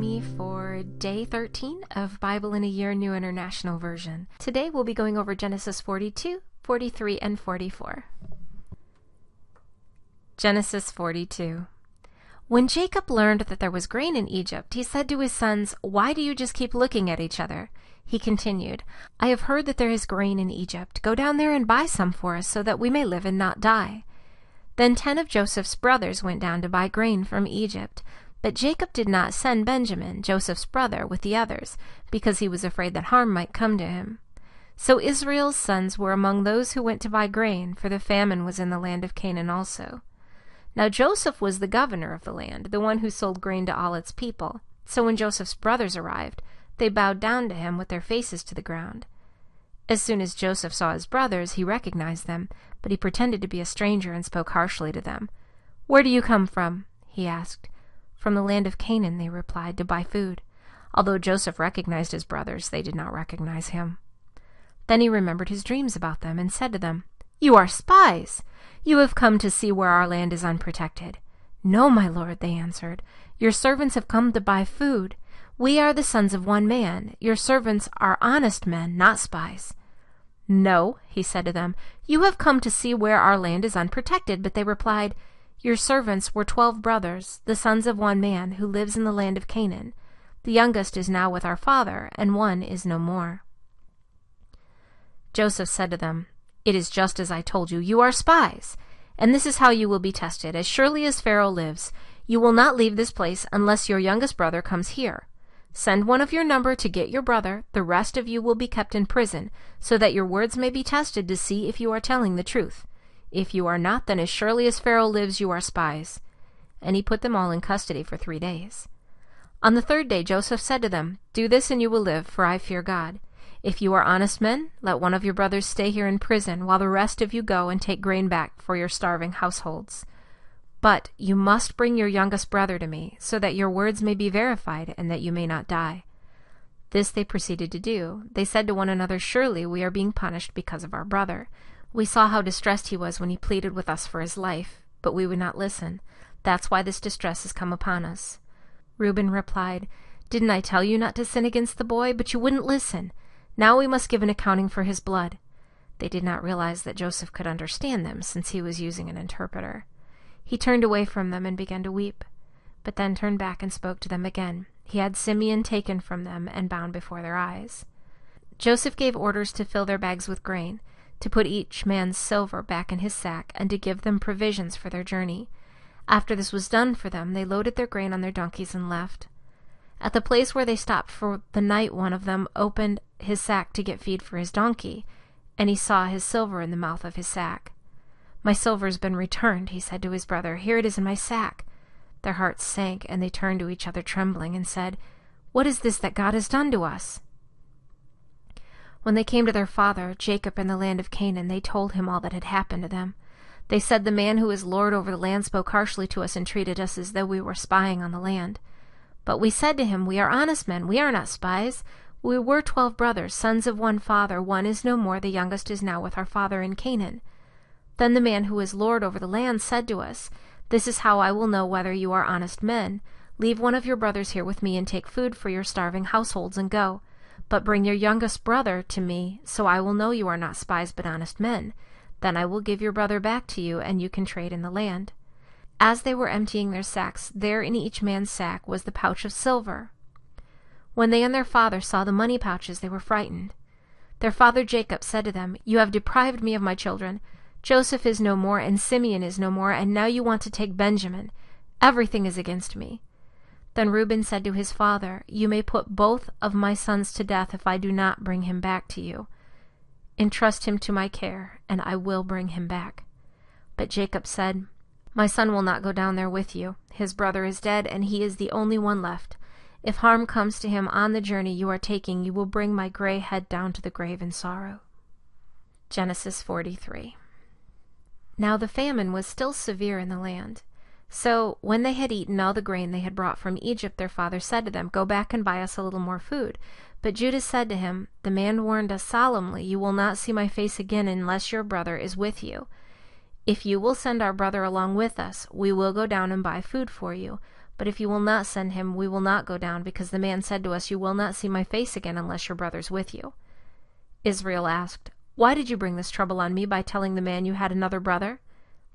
me for day 13 of Bible in a Year New International Version. Today we'll be going over Genesis 42, 43, and 44. Genesis 42. When Jacob learned that there was grain in Egypt, he said to his sons, "Why do you just keep looking at each other?" He continued, "I have heard that there is grain in Egypt. Go down there and buy some for us so that we may live and not die." Then 10 of Joseph's brothers went down to buy grain from Egypt. But Jacob did not send Benjamin, Joseph's brother, with the others, because he was afraid that harm might come to him. So Israel's sons were among those who went to buy grain, for the famine was in the land of Canaan also. Now Joseph was the governor of the land, the one who sold grain to all its people. So when Joseph's brothers arrived, they bowed down to him with their faces to the ground. As soon as Joseph saw his brothers, he recognized them, but he pretended to be a stranger and spoke harshly to them. "Where do you come from?" he asked. "From the land of Canaan," they replied, "to buy food." Although Joseph recognized his brothers, they did not recognize him. Then he remembered his dreams about them and said to them, "You are spies! You have come to see where our land is unprotected." "No, my lord," they answered. "Your servants have come to buy food. We are the sons of one man. Your servants are honest men, not spies." "No," he said to them, "you have come to see where our land is unprotected." But they replied, "Your servants were 12 brothers, the sons of one man, who lives in the land of Canaan. The youngest is now with our father, and one is no more." Joseph said to them, "It is just as I told you. You are spies, and this is how you will be tested. As surely as Pharaoh lives, you will not leave this place unless your youngest brother comes here. Send one of your number to get your brother. The rest of you will be kept in prison, so that your words may be tested to see if you are telling the truth. If you are not, then as surely as Pharaoh lives, you are spies." And he put them all in custody for 3 days. On the 3rd day Joseph said to them, "Do this and you will live, for I fear God. If you are honest men, let one of your brothers stay here in prison, while the rest of you go and take grain back for your starving households. But you must bring your youngest brother to me, so that your words may be verified and that you may not die." This they proceeded to do. They said to one another, "Surely we are being punished because of our brother. We saw how distressed he was when he pleaded with us for his life, but we would not listen. That's why this distress has come upon us." Reuben replied, "Didn't I tell you not to sin against the boy? But you wouldn't listen. Now we must give an accounting for his blood." They did not realize that Joseph could understand them, since he was using an interpreter. He turned away from them and began to weep, but then turned back and spoke to them again. He had Simeon taken from them and bound before their eyes. Joseph gave orders to fill their bags with grain, to put each man's silver back in his sack, and to give them provisions for their journey. After this was done for them, they loaded their grain on their donkeys and left. At the place where they stopped for the night, one of them opened his sack to get feed for his donkey, and he saw his silver in the mouth of his sack. "My silver has been returned," he said to his brother. "Here it is in my sack." Their hearts sank, and they turned to each other trembling and said, "What is this that God has done to us?" When they came to their father, Jacob, in the land of Canaan, they told him all that had happened to them. They said, "The man who is lord over the land spoke harshly to us and treated us as though we were spying on the land. But we said to him, 'We are honest men, we are not spies. We were 12 brothers, sons of one father. One is no more, the youngest is now with our father in Canaan.' Then the man who is lord over the land said to us, 'This is how I will know whether you are honest men. Leave one of your brothers here with me and take food for your starving households and go. But bring your youngest brother to me, so I will know you are not spies but honest men. Then I will give your brother back to you, and you can trade in the land.' As they were emptying their sacks, there in each man's sack was the pouch of silver. When they and their father saw the money pouches, they were frightened. Their father Jacob said to them, 'You have deprived me of my children. Joseph is no more, and Simeon is no more, and now you want to take Benjamin. Everything is against me.' Then Reuben said to his father, 'You may put both of my sons to death if I do not bring him back to you. Entrust him to my care, and I will bring him back.' But Jacob said, 'My son will not go down there with you. His brother is dead, and he is the only one left. If harm comes to him on the journey you are taking, you will bring my gray head down to the grave in sorrow." Genesis 43. Now the famine was still severe in the land. So when they had eaten all the grain they had brought from Egypt, their father said to them, "Go back and buy us a little more food." But Judah said to him, "The man warned us solemnly, 'You will not see my face again unless your brother is with you.' If you will send our brother along with us, we will go down and buy food for you. But if you will not send him, we will not go down, because the man said to us, 'You will not see my face again unless your brother's with you.'" Israel asked, "Why did you bring this trouble on me by telling the man you had another brother?"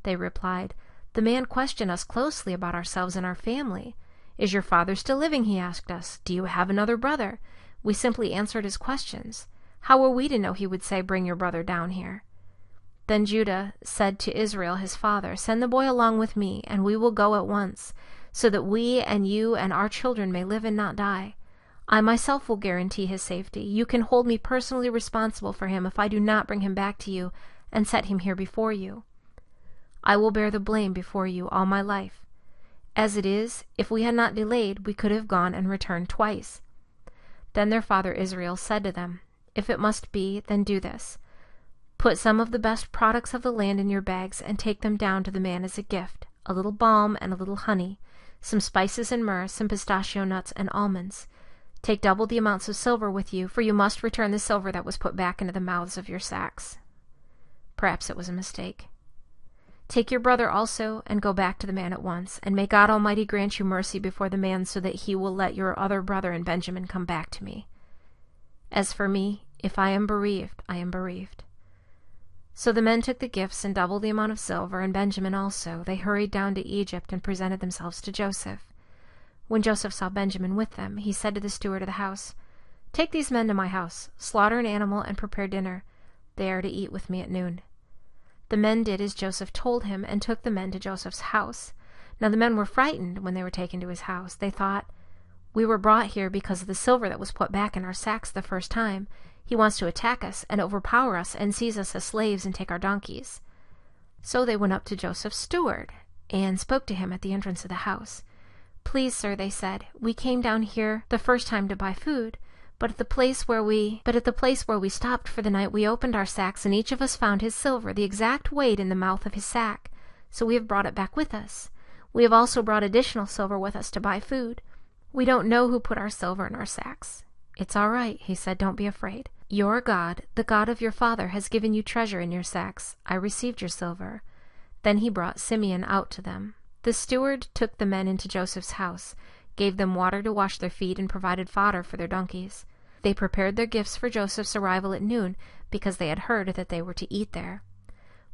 They replied, "The man questioned us closely about ourselves and our family. 'Is your father still living?' he asked us. 'Do you have another brother?' We simply answered his questions. How were we to know he would say, 'Bring your brother down here'?" Then Judah said to Israel his father, "Send the boy along with me, and we will go at once, so that we and you and our children may live and not die. I myself will guarantee his safety. You can hold me personally responsible for him if I do not bring him back to you and set him here before you. I will bear the blame before you all my life. As it is, if we had not delayed, we could have gone and returned twice." Then their father Israel said to them, "If it must be, then do this. Put some of the best products of the land in your bags and take them down to the man as a gift, a little balm and a little honey, some spices and myrrh, some pistachio nuts and almonds. Take double the amounts of silver with you, for you must return the silver that was put back into the mouths of your sacks." Perhaps it was a mistake. "Take your brother also, and go back to the man at once, and may God Almighty grant you mercy before the man, so that he will let your other brother and Benjamin come back to me. As for me, if I am bereaved, I am bereaved." So the men took the gifts and double the amount of silver, and Benjamin also. They hurried down to Egypt and presented themselves to Joseph. When Joseph saw Benjamin with them, he said to the steward of the house, "Take these men to my house, slaughter an animal, and prepare dinner. They are to eat with me at noon." The men did as Joseph told him, and took the men to Joseph's house. Now the men were frightened when they were taken to his house. They thought, "We were brought here because of the silver that was put back in our sacks the first time. He wants to attack us and overpower us and seize us as slaves and take our donkeys." So they went up to Joseph's steward and spoke to him at the entrance of the house. "Please, sir," they said, "we came down here the first time to buy food, but at the place where we stopped for the night, we opened our sacks, and each of us found his silver, the exact weight, in the mouth of his sack. So we have brought it back with us. We have also brought additional silver with us to buy food. We don't know who put our silver in our sacks." "It's all right," he said, "don't be afraid. Your God, the God of your father, has given you treasure in your sacks. I received your silver." Then he brought Simeon out to them. The steward took the men into Joseph's house, gave them water to wash their feet, and provided fodder for their donkeys. They prepared their gifts for Joseph's arrival at noon, because they had heard that they were to eat there.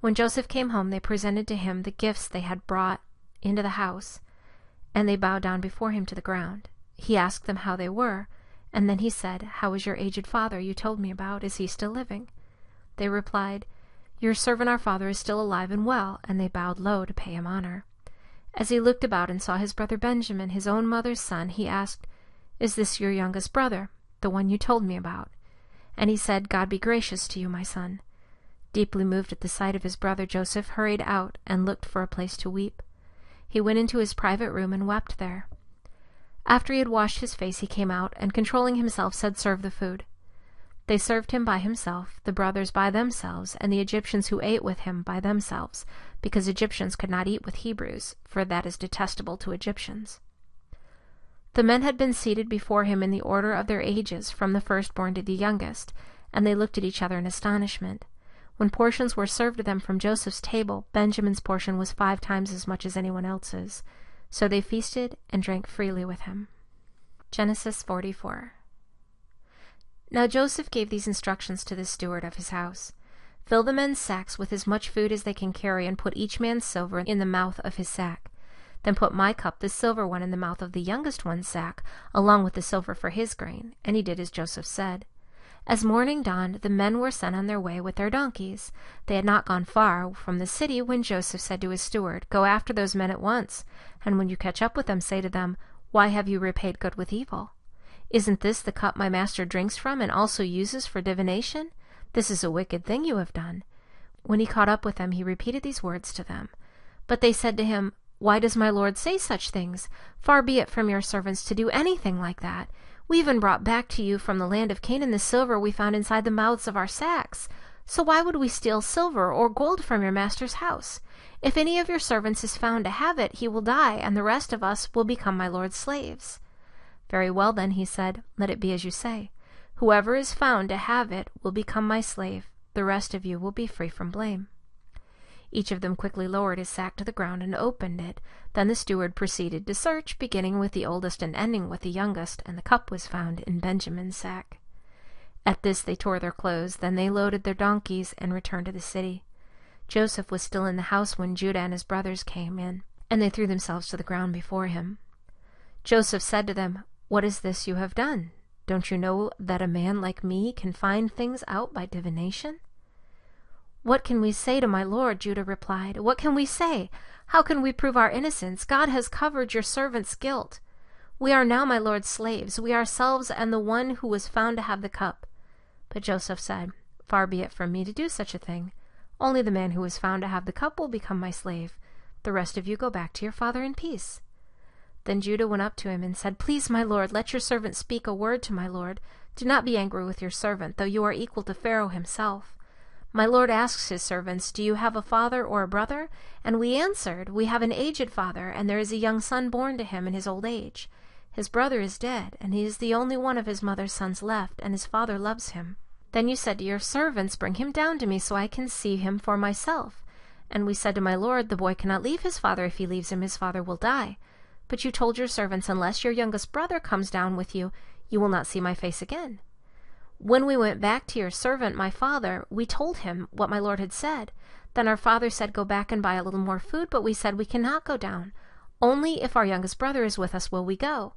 When Joseph came home, they presented to him the gifts they had brought into the house, and they bowed down before him to the ground. He asked them how they were, and then he said, "How is your aged father you told me about? Is he still living?" They replied, "Your servant our father is still alive and well," and they bowed low to pay him honor. As he looked about and saw his brother Benjamin, his own mother's son, he asked, "Is this your youngest brother, the one you told me about?" And he said, "God be gracious to you, my son." Deeply moved at the sight of his brother, Joseph hurried out and looked for a place to weep. He went into his private room and wept there. After he had washed his face, he came out, and controlling himself, said, "Serve the food." They served him by himself, the brothers by themselves, and the Egyptians who ate with him by themselves, because Egyptians could not eat with Hebrews, for that is detestable to Egyptians. The men had been seated before him in the order of their ages, from the firstborn to the youngest, and they looked at each other in astonishment. When portions were served to them from Joseph's table, Benjamin's portion was 5 times as much as anyone else's. So they feasted and drank freely with him. Genesis 44. Now Joseph gave these instructions to the steward of his house. "Fill the men's sacks with as much food as they can carry, and put each man's silver in the mouth of his sack. Then put my cup, the silver one, in the mouth of the youngest one's sack, along with the silver for his grain." And he did as Joseph said. As morning dawned, the men were sent on their way with their donkeys. They had not gone far from the city when Joseph said to his steward, "Go after those men at once, and when you catch up with them, say to them, 'Why have you repaid good with evil? Isn't this the cup my master drinks from and also uses for divination? This is a wicked thing you have done.'" When he caught up with them, he repeated these words to them. But they said to him, "Why does my lord say such things? Far be it from your servants to do anything like that. We even brought back to you from the land of Canaan the silver we found inside the mouths of our sacks. So why would we steal silver or gold from your master's house? If any of your servants is found to have it, he will die, and the rest of us will become my lord's slaves." "Very well, then," he said, "let it be as you say. Whoever is found to have it will become my slave. The rest of you will be free from blame." Each of them quickly lowered his sack to the ground and opened it. Then the steward proceeded to search, beginning with the oldest and ending with the youngest, and the cup was found in Benjamin's sack. At this they tore their clothes. Then they loaded their donkeys and returned to the city. Joseph was still in the house when Judah and his brothers came in, and they threw themselves to the ground before him. Joseph said to them, "What is this you have done? Don't you know that a man like me can find things out by divination?" "What can we say to my lord?" Judah replied. "What can we say? How can we prove our innocence? God has covered your servant's guilt. We are now my lord's slaves, we ourselves and the one who was found to have the cup." But Joseph said, "Far be it from me to do such a thing. Only the man who was found to have the cup will become my slave. The rest of you go back to your father in peace." Then Judah went up to him and said, "Please, my lord, let your servant speak a word to my lord. Do not be angry with your servant, though you are equal to Pharaoh himself. My lord asks his servants, 'Do you have a father or a brother?' And we answered, 'We have an aged father, and there is a young son born to him in his old age. His brother is dead, and he is the only one of his mother's sons left, and his father loves him.' Then you said to your servants, 'Bring him down to me so I can see him for myself.' And we said to my lord, 'The boy cannot leave his father. If he leaves him, his father will die.' But you told your servants, 'Unless your youngest brother comes down with you, you will not see my face again.' When we went back to your servant, my father, we told him what my lord had said. Then our father said, 'Go back and buy a little more food,' but we said, 'We cannot go down. Only if our youngest brother is with us will we go.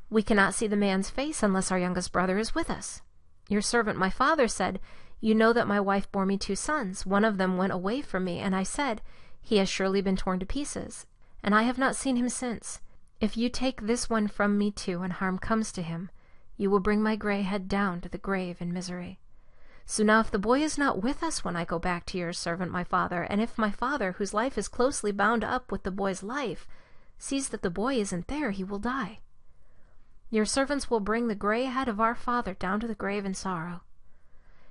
We cannot see the man's face unless our youngest brother is with us.' Your servant, my father, said, 'You know that my wife bore me 2 sons. One of them went away from me, and I said, "He has surely been torn to pieces," and I have not seen him since. If you take this one from me too, and harm comes to him, you will bring my gray head down to the grave in misery. So now if the boy is not with us when I go back to your servant my father, and if my father, whose life is closely bound up with the boy's life, sees that the boy isn't there, he will die. Your servants will bring the gray head of our father down to the grave in sorrow."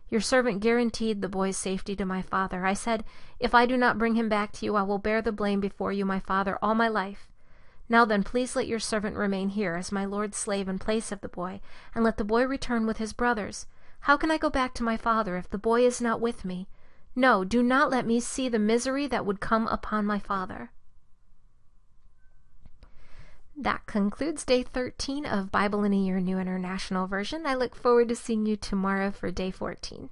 Your servant guaranteed the boy's safety to my father. I said, "If I do not bring him back to you, I will bear the blame before you, my father, all my life. Now then, please let your servant remain here as my lord's slave in place of the boy, and let the boy return with his brothers. How can I go back to my father if the boy is not with me? No, do not let me see the misery that would come upon my father." That concludes day 13 of Bible in a Year New International Version. I look forward to seeing you tomorrow for day 14.